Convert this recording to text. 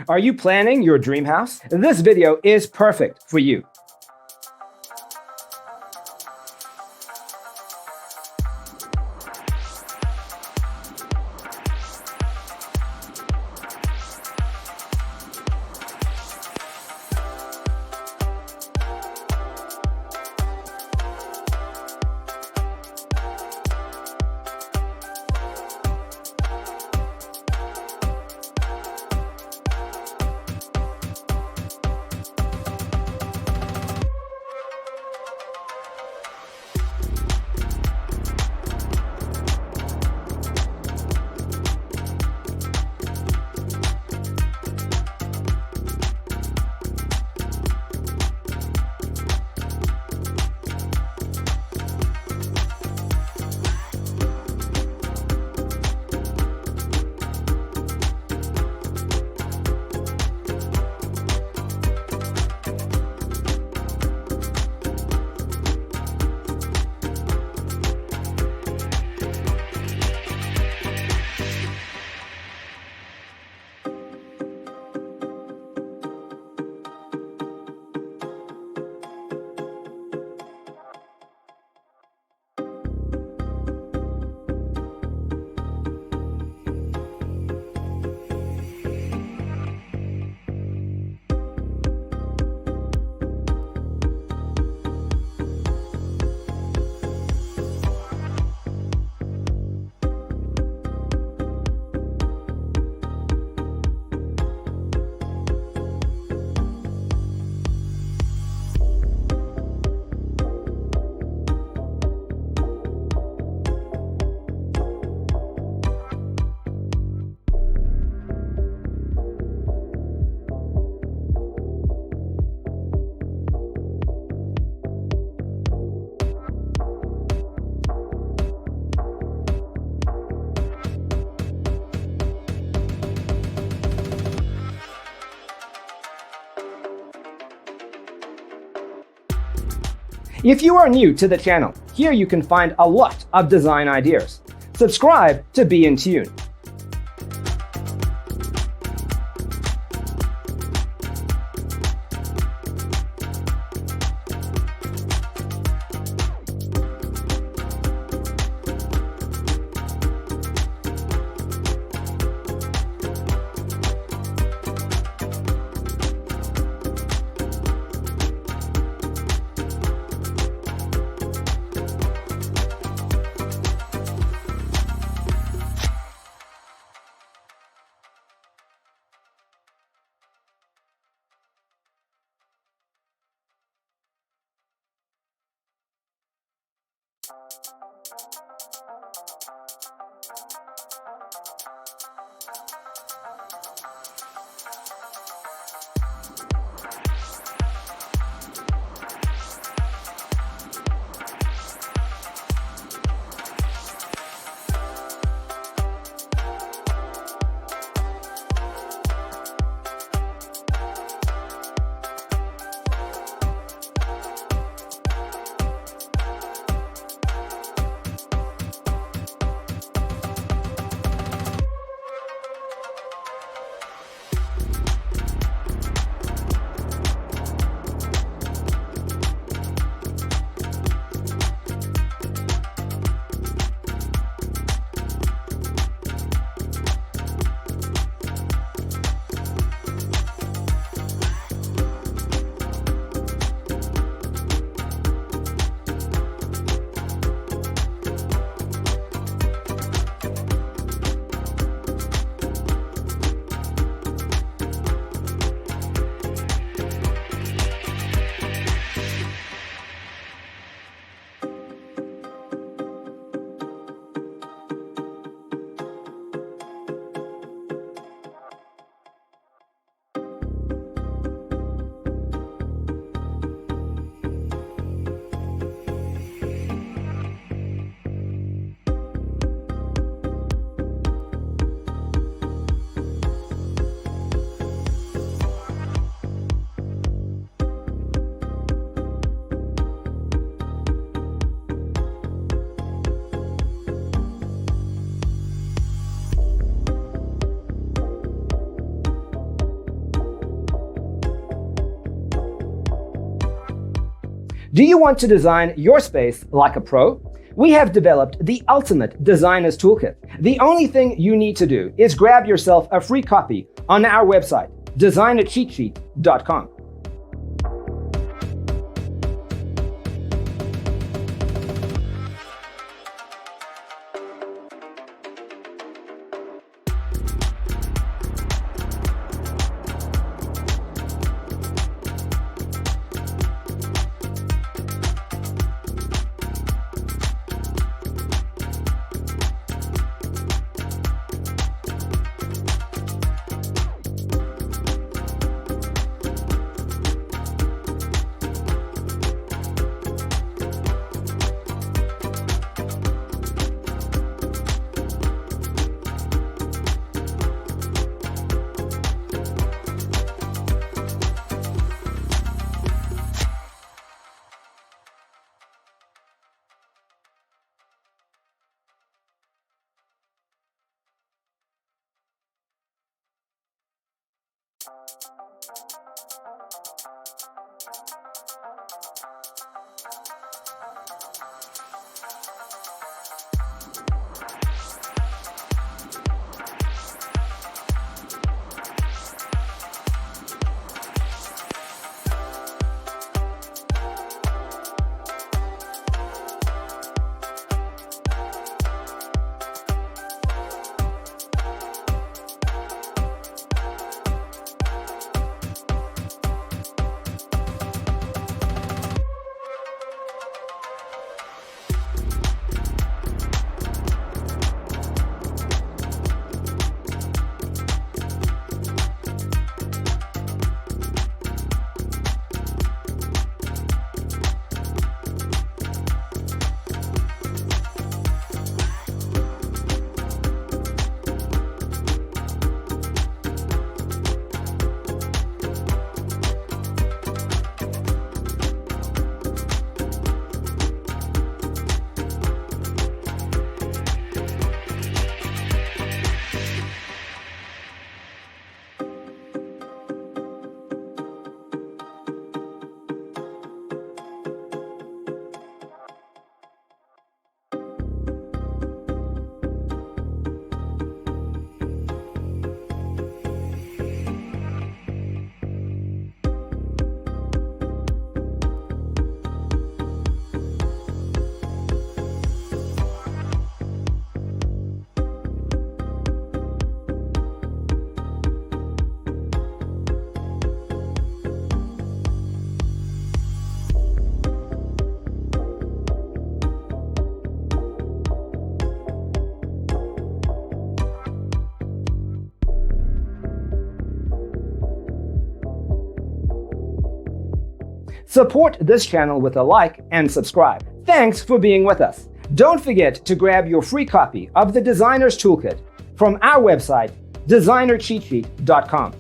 Are you planning your dream house? This video is perfect for you. If you are new to the channel, here you can find a lot of design ideas. Subscribe to be in tune. Do you want to design your space like a pro? We have developed the ultimate designer's toolkit. The only thing you need to do is grab yourself a free copy on our website, designercheatsheet.com. Support this channel with a like and subscribe. Thanks for being with us. Don't forget to grab your free copy of the Designer's Toolkit from our website, designercheatsheet.com.